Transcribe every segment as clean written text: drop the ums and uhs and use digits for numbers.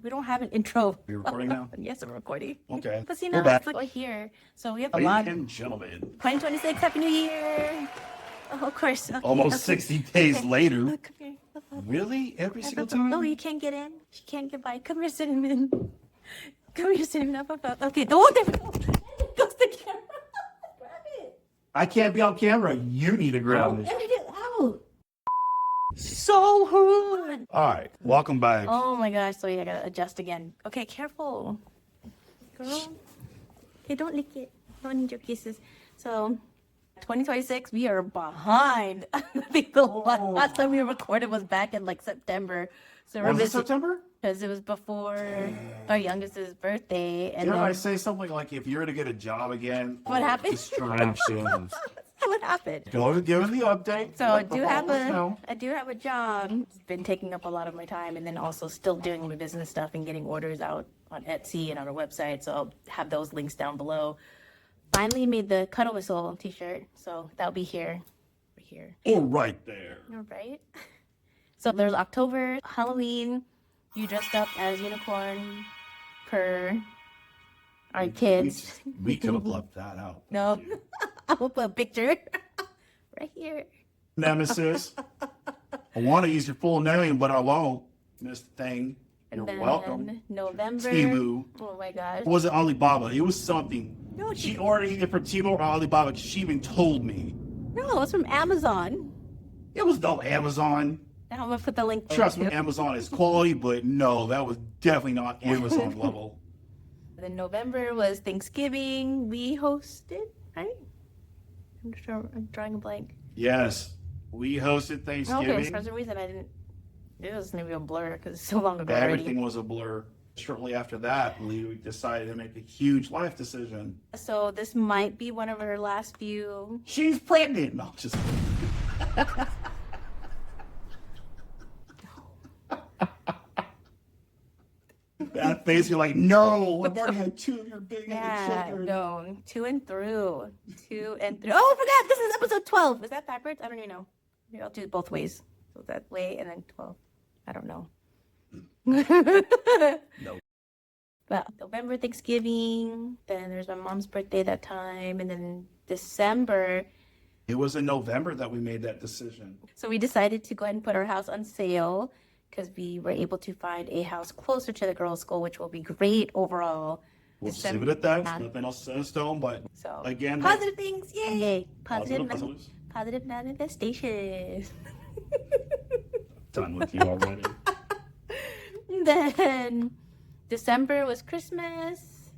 We don't have an intro. You're recording now? Yes, I'm recording. Okay. But you We're know, back. it's like here. So we have a lot. Ladies and gentlemen, 2026, Happy New Year. Oh, of course. Okay, almost 60 days later. Come here. Really? Every single time? Oh, you can't get in. You can't get by. Come here, Cinnamon. Come here, Cinnamon. Up. Okay. Oh, there we go. Goes the camera. Grab it. I can't be on camera. You need to grab it. Edit it out. So rude. All right. Welcome back. Oh my gosh. So yeah, I gotta adjust again. Okay, careful. Girl. Okay, don't lick it. Don't need your kisses. So 2026, we are behind. I think the last time we recorded was back in like September. So Was it September? Because it was before our youngest's birthday. And Didn't then I say something like if you're to get a job again? What happened? Distractions. what happened? Go and give us the update. So I do have No. a job. It's been taking up a lot of my time, and then also still doing my business stuff and getting orders out on Etsy and on our website. So I'll have those links down below. Finally made the Cuddle Whistle t-shirt, so that'll be here. Oh, right there. All right. So there's October, Halloween. You dressed up as unicorn per our kids. We could have left that out. No, I will put a picture right here. Nemesis. I want to use your full name, but I won't. This thing. You're And then welcome. November. Temu. Oh my gosh. It wasn't Alibaba. It was something. No, She ordered it from Temu or Alibaba. She even told me. No, it's from Amazon. It was no Amazon. And I'm gonna put the link. Trust me, Amazon is quality, but no, that was definitely not Amazon level. Then November was Thanksgiving. We hosted, right? I'm drawing a blank. Yes, we hosted Thanksgiving. Okay, for some reason I didn't. It was maybe a blur because it's so long ago already. Everything was a blur. Shortly after that, we decided to make a huge life decision. So this might be one of her last few. She's pregnant. No, just. That face, you're like, no, I've already had two of your big children. No, two and through. Oh, I forgot. This is episode 12. Is that backwards? I don't even know. Maybe I'll do it both ways. So that way and then 12. I don't know. No. But November, Thanksgiving. Then there's my mom's birthday that time. And then December. It was in November that we made that decision. So we decided to go ahead and put our house on sale because we were able to find a house closer to the girls' school, which will be great overall. We'll just leave it at that. Nothing else set in stone, but so again, positive things, yay! positives. Positive manifestation. Done with you already. Then December was Christmas.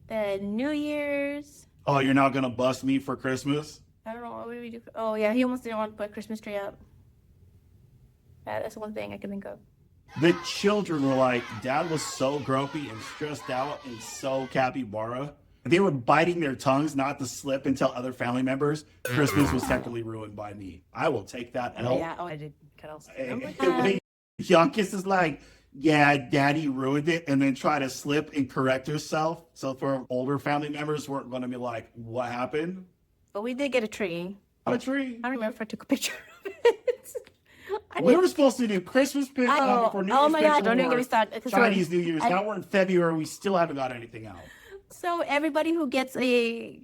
Then New Year's. Oh, you're not gonna bust me for Christmas? I don't know, what did we do? Oh yeah, he almost didn't want to put a Christmas tree up. Yeah, that's one thing I can think of. The children were like, Dad was so grumpy and stressed out and so capybara. They were biting their tongues not to slip and tell other family members Christmas was technically ruined by me. I will take that L. Yeah, I did cut off. The youngest is like, yeah, Daddy ruined it, and then try to slip and correct herself. So for older family members, weren't going to be like, what happened? But we did get a tree. A tree. I don't remember if I took a picture of it. We were supposed to do Christmas pictures before New Year's. Oh my God, don't even get me started. Chinese New Year's. Now we're in February. We still haven't got anything out. So everybody who gets a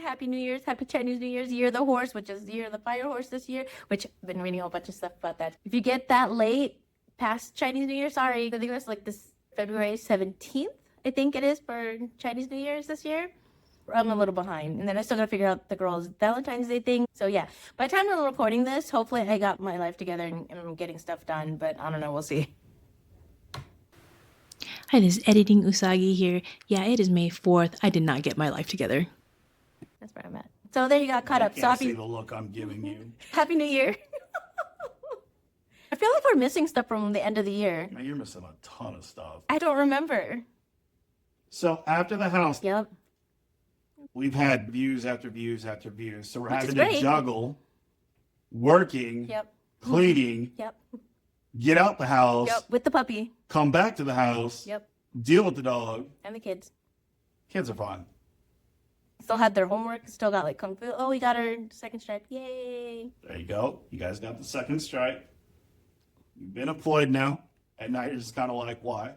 Happy New Year's, Happy Chinese New Year's, Year of the Horse, which is Year of the Fire Horse this year, which I've been reading a whole bunch of stuff about that. If you get that late past Chinese New Year, sorry, I think it was like this February 17th, I think it is, for Chinese New Year's this year. I'm a little behind. And then I still gotta figure out the girls' Valentine's Day thing. So yeah, by the time I'm recording this, hopefully I got my life together and I'm getting stuff done, but I don't know, we'll see. Hi, this is Editing Usagi here. Yeah, it is May 4th. I did not get my life together. That's where I'm at. So there you got caught up. I So can't see the look I'm giving you. Happy New Year. I feel like we're missing stuff from the end of the year. Man, you're missing a ton of stuff. I don't remember. So after the house, Yep. we've had views after views after views. So we're Which is having to great. juggle, working, Yep. cleaning, Yep. get out the house, Yep. With the puppy. come back to the house, Yep. deal with the dog. And the kids. Kids are fun. Still had their homework. Still got like Kung Fu. Oh, we got our second stripe. Yay. There you go. You guys got the second stripe. You've been employed now. At night, you're just kind of like, why?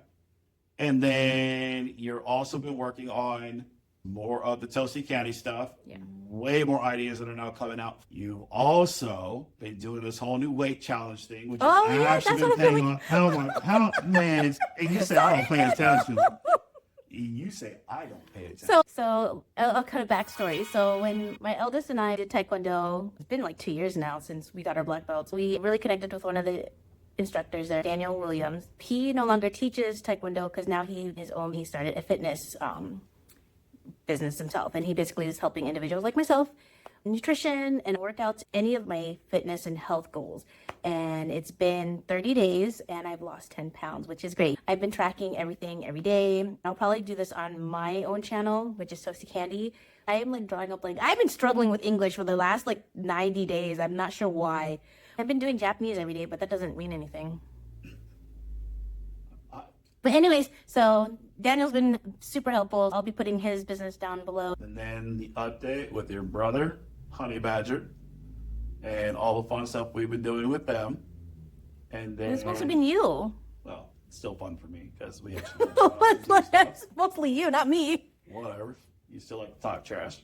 And then you're also been working on more of the Toasty Candy stuff. Yeah. Way more ideas that are now coming out. You've also been doing this whole new weight challenge thing, which Oh, has yeah, actually that's been what I feel paying off. How man, and you say I don't pay attention. You say I don't pay attention. So I'll cut a backstory. So when my eldest and I did Taekwondo, it's been like 2 years now since we got our black belts. We really connected with one of the instructors there, Daniel Williams. He no longer teaches Taekwondo because now he started a fitness business himself, and he basically is helping individuals like myself, nutrition and workouts, any of my fitness and health goals. And it's been 30 days and I've lost 10 pounds, which is great. I've been tracking everything every day. I'll probably do this on my own channel, which is Toasty Candy. I am like drawing up like, I've been struggling with English for the last like 90 days. I'm not sure why. I've been doing Japanese every day, but that doesn't mean anything. But anyways, so Daniel's been super helpful. I'll be putting his business down below. And then the update with your brother, Honey Badger, and all the fun stuff we've been doing with them. And then It's supposed to be you. well, it's still fun for me because we actually That's mostly you, not me. whatever. You still like to talk trash.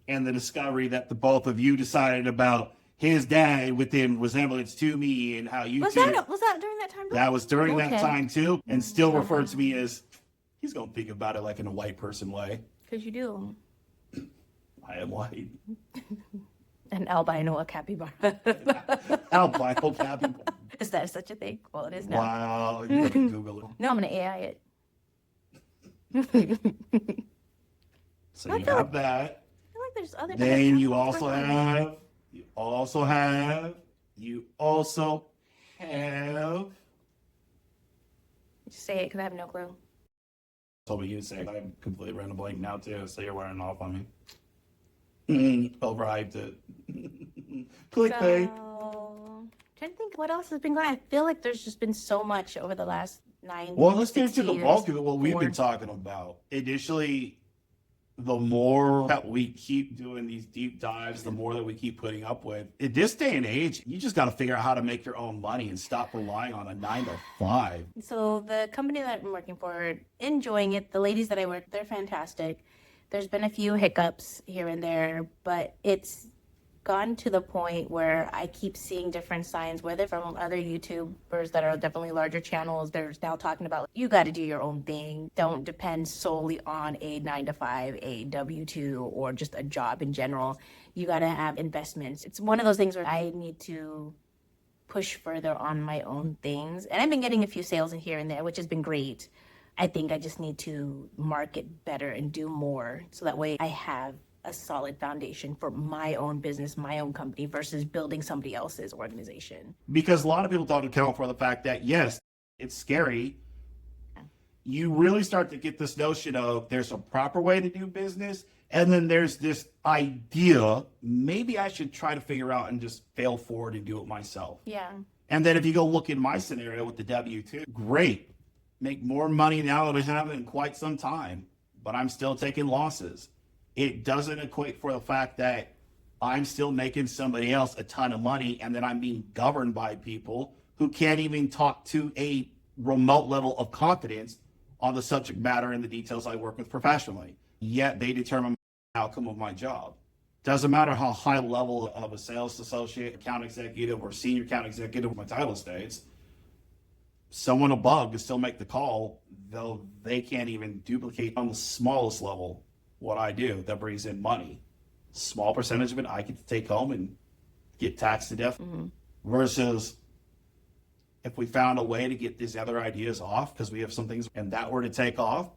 And the discovery that the both of you decided about his dad within resemblance to me and how you Was two that during that time? that was during that Okay. time too, and still referred to me as he's gonna think about it like in a white person way. Because you do. I am white. An albino, a capybara. Albino capybara. Is that such a thing? Well, it is now. Wow, you can Google it. No, I'm gonna AI it. So I you feel have that. I feel like there's other. Then you also have. Just say it because I have no clue. Told me you say I'm completely random blank now too, so you're wearing off on me. Overhyped it. Clickbait. So, trying to think what else has been going on. I feel like there's just been so much over the last 9 Well, let's get 6 to the years. bulk of it, what we've been Or- talking about. Initially, the more that we keep doing these deep dives, the more that we keep putting up with. In this day and age, you just got to figure out how to make your own money and stop relying on a 9 to 5. So the company that I'm working for, enjoying it. The ladies that I work, they're fantastic. There's been a few hiccups here and there, but it's gotten to the point where I keep seeing different signs, whether from other YouTubers that are definitely larger channels. They're now talking about you got to do your own thing. Don't depend solely on a 9 to 5, a W-2, or just a job in general. You got to have investments. It's one of those things where I need to push further on my own things. And I've been getting a few sales in here and there, which has been great. I think I just need to market better and do more so that way I have a solid foundation for my own business, my own company versus building somebody else's organization. Because a lot of people don't account for the fact that, yes, it's scary. You really start to get this notion of there's a proper way to do business. And then there's this idea, maybe I should try to figure out and just fail forward and do it myself. Yeah. And then if you go look in my scenario with the W-2, great. Make more money now than I have in quite some time, but I'm still taking losses. It doesn't equate for the fact that I'm still making somebody else a ton of money and then I'm being governed by people who can't even talk to a remote level of confidence on the subject matter and the details I work with professionally. Yet they determine the outcome of my job. Doesn't matter how high level of a sales associate, account executive, or senior account executive my title states, someone above can still make the call, though they can't even duplicate on the smallest level what I do that brings in money. Small percentage of it I could take home and get taxed to death. Versus if we found a way to get these other ideas off, because we have some things, and that were to take off,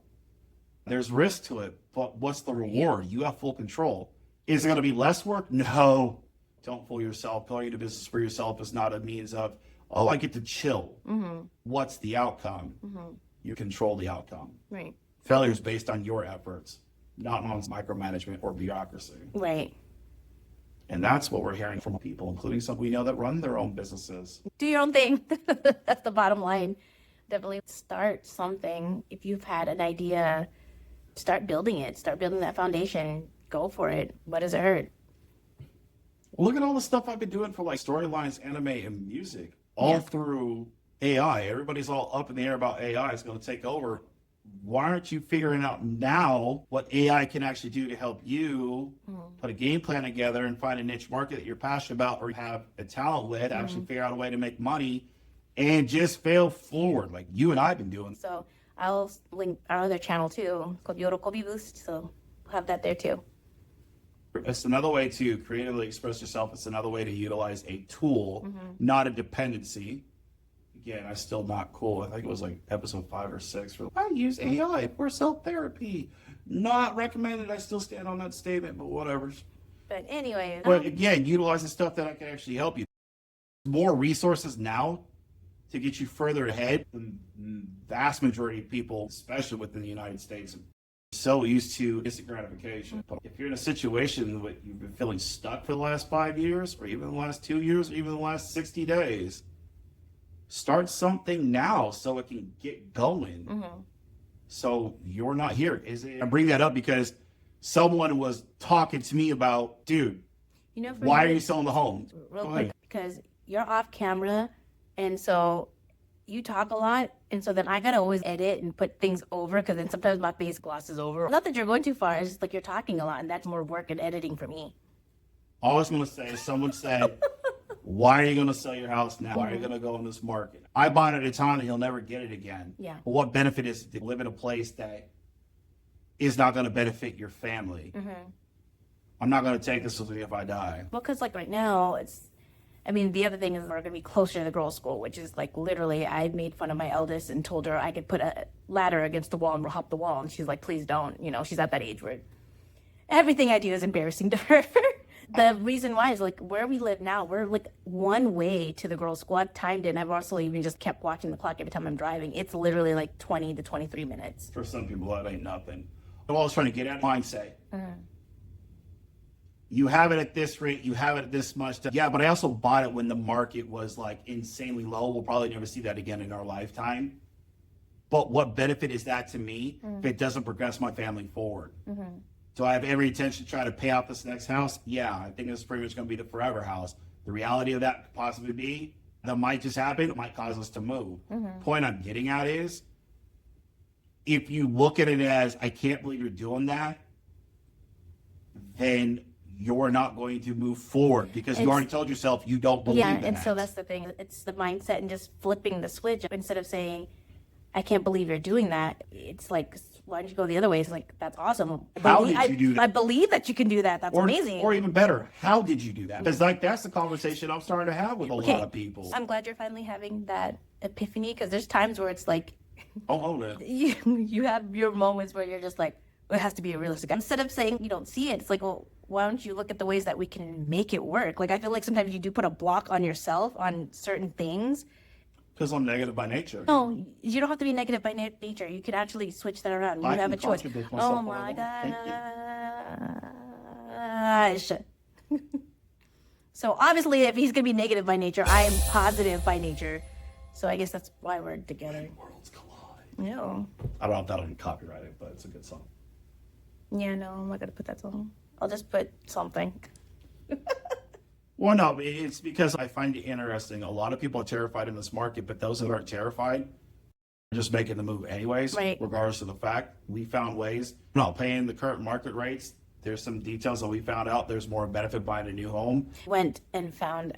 there's risk to it. But what's the reward? You have full control. Is it going to be less work? No. Don't fool yourself. Going into business for yourself is not a means of, oh, I get to chill. What's the outcome? You control the outcome. Right. Failure is based on your efforts, not on micromanagement or bureaucracy. Right. And that's what we're hearing from people, including some we know that run their own businesses. Do your own thing. That's the bottom line. Definitely start something. If you've had an idea, start building it. Start building that foundation. Go for it. What does it hurt? Look at all the stuff I've been doing for like storylines, anime, and music, all through AI. Everybody's all up in the air about AI is going to take over. why aren't you figuring out now what AI can actually do to help you put a game plan together and find a niche market that you're passionate about or have a talent with, actually figure out a way to make money and just fail forward like you and I've been doing. So I'll link our other channel too, called Yorokobi Boost. So we'll have that there too. It's another way to creatively express yourself. It's another way to utilize a tool, not a dependency. Again, I'm still not cool. I think it was like episode 5 or 6. I use AI for self-therapy. Not recommended. I still stand on that statement, but whatever. But anyway. But again, utilize the stuff that I can actually help you. More resources now to get you further ahead. The vast majority of people, especially within the United States, are so used to instant gratification. But if you're in a situation where you've been feeling stuck for the last 5 years, or even the last 2 years, or even the last 60 days, start something now so it can get going. So you're not here. I bring that up because someone was talking to me about, dude, why are you selling the home? Real quick, because you're off camera, and so you talk a lot, and so then I gotta always edit and put things over, because then sometimes my face glosses over. Not that you're going too far, it's just like you're talking a lot, and that's more work and editing for me. All I was going to say is someone said, why are you going to sell your house now? Why are you going to go in this market? I bought it at a time and you'll never get it again. Yeah. But what benefit is it to live in a place that is not going to benefit your family? I'm not going to take this with me if I die. Well, because like right now, the other thing is we're going to be closer to the girls' school, which is like literally I made fun of my eldest and told her I could put a ladder against the wall and hop the wall. And she's like, please don't. She's at that age where everything I do is embarrassing to her. The reason why is like where we live now, we're like one way to the girls' school. I've timed it, and I've also even just kept watching the clock every time I'm driving. It's literally like 20 to 23 minutes. For some people, that ain't nothing. I'm always trying to get at mindset. You have it at this rate, you have it at this much. Yeah, but I also bought it when the market was like insanely low. We'll probably never see that again in our lifetime. But what benefit is that to me if it doesn't progress my family forward? Do I have every intention to try to pay off this next house? Yeah, I think it's pretty much going to be the forever house. The reality of that could possibly be that might just happen. It might cause us to move. Point I'm getting at is if you look at it as, I can't believe you're doing that, then you're not going to move forward because you already told yourself you don't believe in and that. so that's the thing. It's the mindset and just flipping the switch. Instead of saying, I can't believe you're doing that, it's like, why don't you go the other way? It's like, that's awesome. How did you do that? I believe that you can do that. That's amazing. Or even better, how did you do that? Because that's the conversation I'm starting to have with a lot of people. I'm glad you're finally having that epiphany, because there's times where it's like, you have your moments where you're just like, it has to be a realistic. Instead of saying you don't see it, it's like, well, why don't you look at the ways that we can make it work? Like, I feel like sometimes you do put a block on yourself on certain things. Because I'm negative by nature. No, you don't have to be negative by nature. You can actually switch that around. You have a choice. Oh my gosh. So obviously, if he's going to be negative by nature, I am positive by nature. So I guess that's why we're together. Worlds collide. Yeah. I don't know if that'll be copyrighted, but it's a good song. Yeah, no, I'm not going to put that song. I'll just put something. Well, no, it's because I find it interesting. A lot of people are terrified in this market, but those that aren't terrified are just making the move anyways, regardless of the fact. We found ways, paying the current market rates. There's some details that we found out. There's more benefit buying a new home. Went and found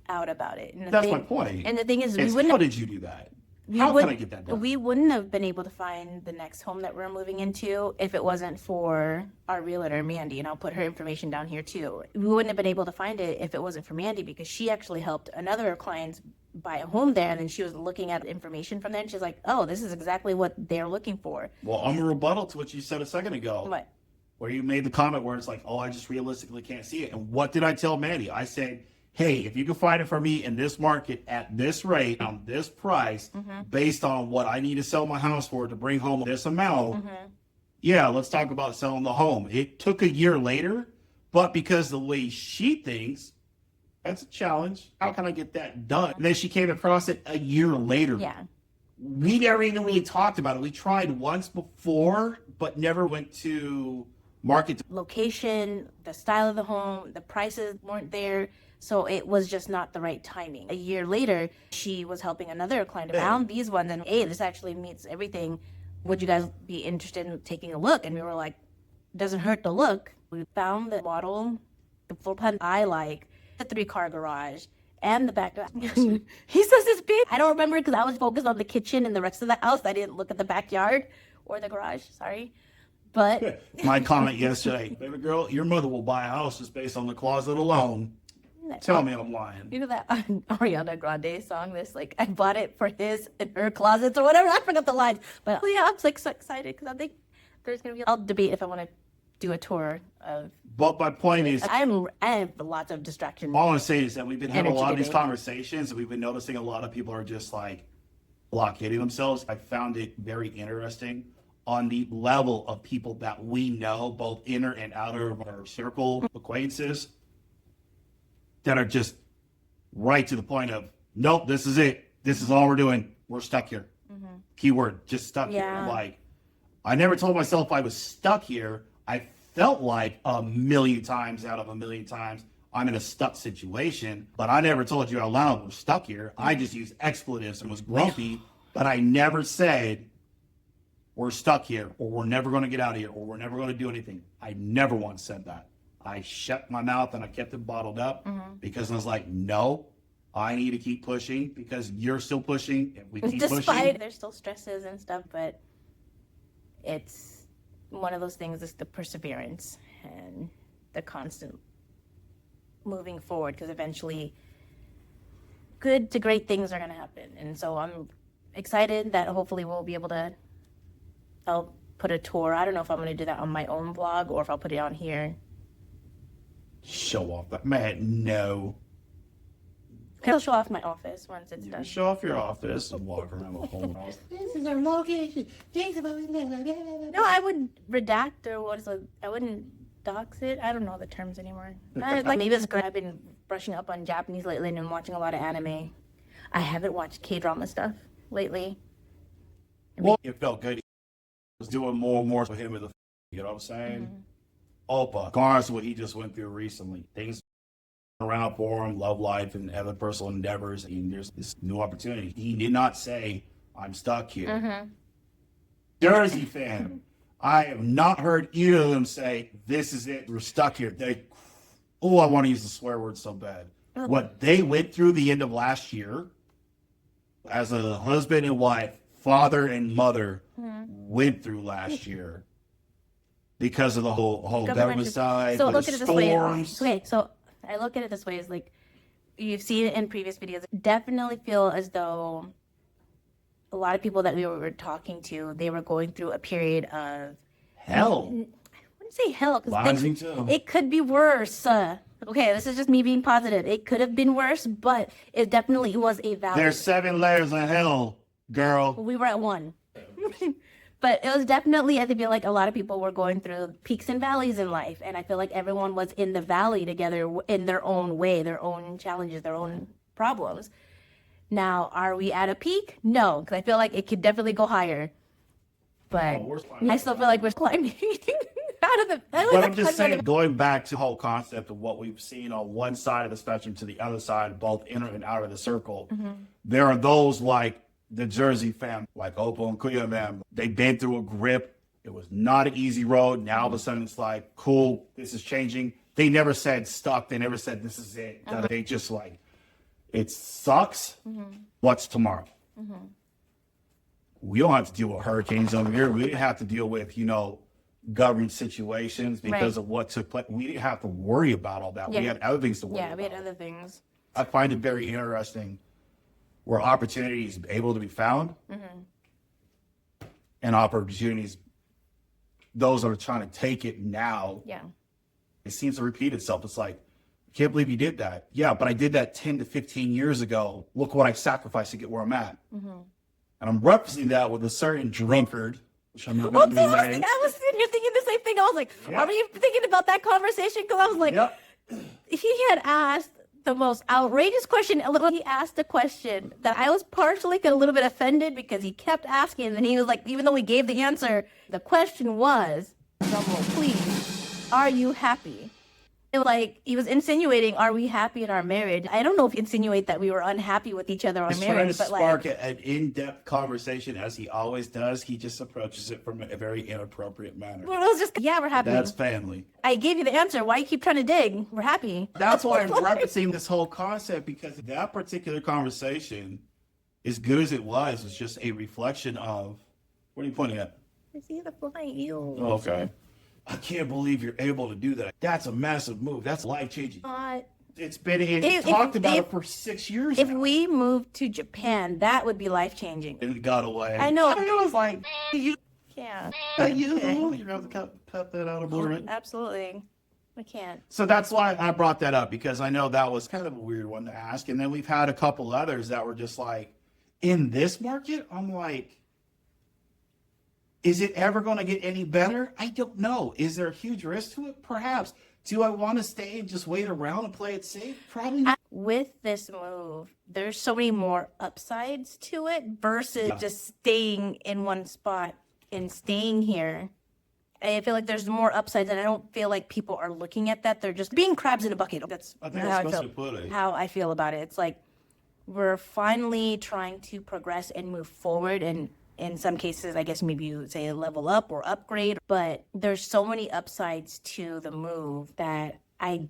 out about it. And that's my point. And the thing is, how did you do that? How can I get that done? We wouldn't have been able to find the next home that we're moving into if it wasn't for our realtor, Mandy, and I'll put her information down here too. We wouldn't have been able to find it if it wasn't for Mandy, because she actually helped another client buy a home there, and then she was looking at information from there, and she's like, oh, this is exactly what they're looking for. Well, I'm a rebuttal to what you said a second ago. What? Where you made the comment where it's like, oh, I just realistically can't see it. And what did I tell Mandy? I said, hey, if you can find it for me in this market at this rate, on this price, based on what I need to sell my house for to bring home this amount, yeah, let's talk about selling the home. It took a year later, but because the way she thinks, that's a challenge. How can I get that done? And then she came across it a year later. Yeah. We never even really talked about it. We tried once before, but never went to market. Location, the style of the home, the prices weren't there. So it was just not the right timing. A year later, she was helping another client found these ones, and hey, this actually meets everything. would you guys be interested in taking a look? And we were like, doesn't hurt to look. We found the model, the floor plan I like, the 3-car garage, and the back. He says it's big. I don't remember because I was focused on the kitchen and the rest of the house. I didn't look at the backyard or the garage. Sorry. But my comment yesterday, baby girl, your mother will buy a house just based on the closet alone. Tell me I'm lying. You know that Ariana Grande song? This like I bought it for his and her closets or whatever. I forgot the lines, but yeah, I'm like so excited because I think there's gonna be. I'll debate if I want to do a tour of. But my point is, I have lots of distractions. all I'm saying is that we've been having a lot of these Energy conversations, and we've been noticing a lot of people are just like blockading themselves. I found it very interesting on the level of people that we know, both inner and outer of our circle acquaintances, that are just right to the point of, nope, this is it. This is all we're doing. We're stuck here. Keyword, just stuck here. Like, I never told myself I was stuck here. I felt like a million times out of a million times I'm in a stuck situation, but I never told you out loud we're stuck here. I just used expletives and was grumpy, but I never said we're stuck here, or we're never going to get out of here, or we're never going to do anything. I never once said that. I shut my mouth and I kept it bottled up because I was like, no, I need to keep pushing because you're still pushing. If we keep pushing. There's still stresses and stuff, but it's one of those things is the perseverance and the constant moving forward because eventually good to great things are going to happen. And so I'm excited that hopefully we'll be able to, I'll put a tour. I don't know if I'm going to do that on my own vlog or if I'll put it on here. Show off that man, no. I'll show off my office once it's You done. can show off your office and walk around the whole house. This is our location. No, I would redact or what is it? I wouldn't dox it. I don't know the terms anymore. Like maybe it's good. I've been brushing up on Japanese lately and watching a lot of anime. I haven't watched K-drama stuff lately. Well, it felt good. He was doing more and more for him with the, you know what I'm saying? Opa, regardless of what he just went through recently, things around for him, love life and other personal endeavors, and there's this new opportunity. He did not say, I'm stuck here. Jersey fan, I have not heard either of them say, this is it, we're stuck here. I want to use the swear word so bad. What they went through the end of last year, as a husband and wife, father and mother, went through last year. Because of the whole government side, so the look at it this way. storms. Okay, so I look at it this way: is like you've seen it in previous videos. Definitely feel as though a lot of people that we were talking to, they were going through a period of Hell. I wouldn't say hell Rising because too. it could be worse. Okay, this is just me being positive. It could have been worse, but it definitely was a valley. There's 7 layers of hell, girl. We were at 1. But it was definitely, I feel like a lot of people were going through peaks and valleys in life. And I feel like everyone was in the valley together in their own way, their own challenges, their own problems. Now, are we at a peak? No, because I feel like it could definitely go higher. But I still feel like we're climbing out of the... But I'm just saying, going back to the whole concept of what we've seen on one side of the spectrum to the other side, both inner and out of the circle, there are those like the Jersey fam, like Opal and Kuya, man, they've been through a grip. It was not an easy road. Now all of a sudden it's like, cool, this is changing. They never said stuck. They never said this is it. They just like, it sucks. What's tomorrow? We don't have to deal with hurricanes over here. We didn't have to deal with, government situations because of what took place. We didn't have to worry about all that. We had other things to worry about. Yeah, we had other things. I find it very interesting where opportunities able to be found and opportunities, those that are trying to take it now, it seems to repeat itself. It's like, I can't believe you did that. Yeah, but I did that 10 to 15 years ago. Look what I sacrificed to get where I'm at. And I'm referencing that with a certain drunkard, which I'm not going to be named. I was sitting here thinking the same thing. I was like, are you thinking about that conversation? Because I was like, he had asked the most outrageous question. He asked a question that I was partially a little bit offended because he kept asking, and he was like, even though we gave the answer, the question was, drumroll please, are you happy? It was like he was insinuating, "Are we happy in our marriage?" I don't know if he insinuate that we were unhappy with each other or He's trying marriage, to but spark like, an in-depth conversation as he always does. He just approaches it from a very inappropriate manner. well, it was just, yeah, we're happy. That's family. I gave you the answer. Why you keep trying to dig? We're happy. That's why I'm referencing this whole concept, because that particular conversation, as good as it was just a reflection of, what are you pointing at? I see the fly. Ew. Okay. I can't believe you're able to do that. That's a massive move. That's life-changing. It's been talked about it for 6 years If now. we moved to Japan, that would be life changing. And it got away. I know. I was like, you, Yeah, you have to cut that out of order. absolutely. I can't. So that's why I brought that up, because I know that was kind of a weird one to ask. And then we've had a couple others that were just like, in this market, I'm like, is it ever going to get any better? I don't know. Is there a huge risk to it? Perhaps. Do I want to stay and just wait around and play it safe? Probably not. With this move, there's so many more upsides to it versus just staying in one spot and staying here. I feel like there's more upsides, and I don't feel like people are looking at that. They're just being crabs in a bucket. That's I think how that's I supposed feel. to put it. How I feel about it. It's like we're finally trying to progress and move forward, and in some cases, I guess maybe you would say level up or upgrade. But there's so many upsides to the move that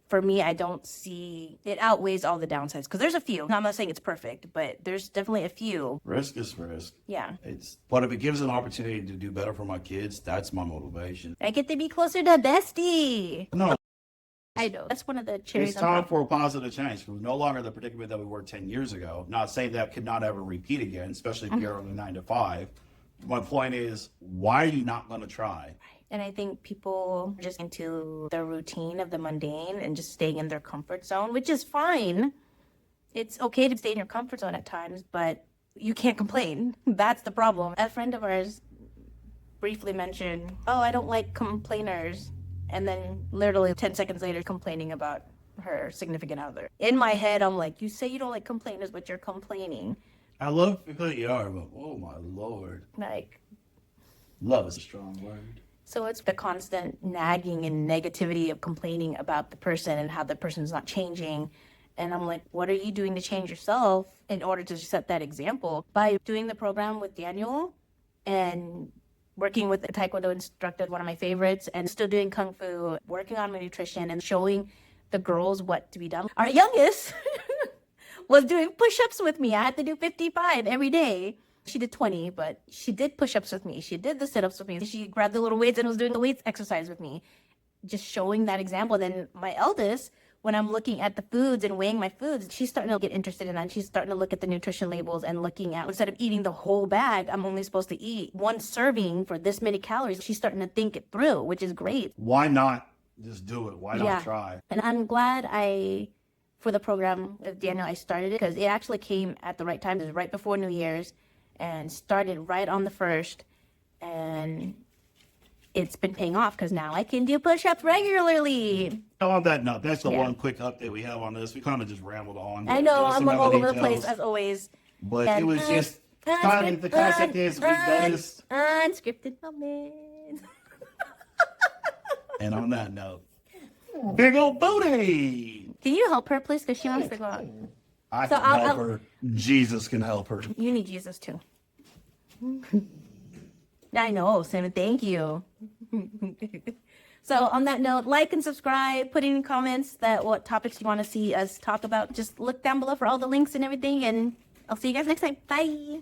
for me, I don't see it outweighs all the downsides, because there's a few. I'm not saying it's perfect, but there's definitely a few. Risk is risk. Yeah. But if it gives an opportunity to do better for my kids, that's my motivation. I get to be closer to Bestie. No, I know. That's one of the cherries it's on time top. for a positive change. We're no longer the predicament that we were 10 years ago. Not saying that could not ever repeat again, especially if you're on the 9 to 5. My point is, why are you not going to try? And I think people are just into their routine of the mundane and just staying in their comfort zone, which is fine. It's okay to stay in your comfort zone at times, but you can't complain. That's the problem. A friend of ours briefly mentioned, "Oh, I don't like complainers." And then literally 10 seconds later, complaining about her significant other. In my head, I'm like, you say you don't like complainers, but you're complaining. I love who you are, but oh my Lord. Like, Love is a strong word. so it's the constant nagging and negativity of complaining about the person and how the person's not changing. And I'm like, what are you doing to change yourself in order to set that example? By doing the program with Daniel and working with a TaeKwonDo instructor, one of my favorites, and still doing Kung Fu, working on my nutrition and showing the girls what to be done. Our youngest was doing push-ups with me. I had to do 55 every day. She did 20, but she did push-ups with me. She did the sit-ups with me. She grabbed the little weights and was doing the weights exercise with me. Just showing that example. Then my eldest, when I'm looking at the foods and weighing my foods, she's starting to get interested in that. She's starting to look at the nutrition labels and looking at, instead of eating the whole bag, I'm only supposed to eat one serving for this many calories. She's starting to think it through, which is great. Why not just do it? Why not Yeah. try? And I'm glad for the program with Daniel, I started it because it actually came at the right time. It was right before New Year's and started right on the 1st. And it's been paying off because now I can do push-ups regularly. On that note, that's the Yeah. one quick update we have on this. We kind of just rambled on. I know, Give us I'm some all other over the details. place as always. But And it was just kind of the concept is we noticed. Unscripted moments. And on that note, big old booty. Can you help her, please? Because she wants to go out. I So can I'll- help her. Jesus can help her. You need Jesus too. I know, Sam. Thank you. So on that note, like and subscribe. Put in comments what topics you want to see us talk about. Just look down below for all the links and everything. And I'll see you guys next time. Bye.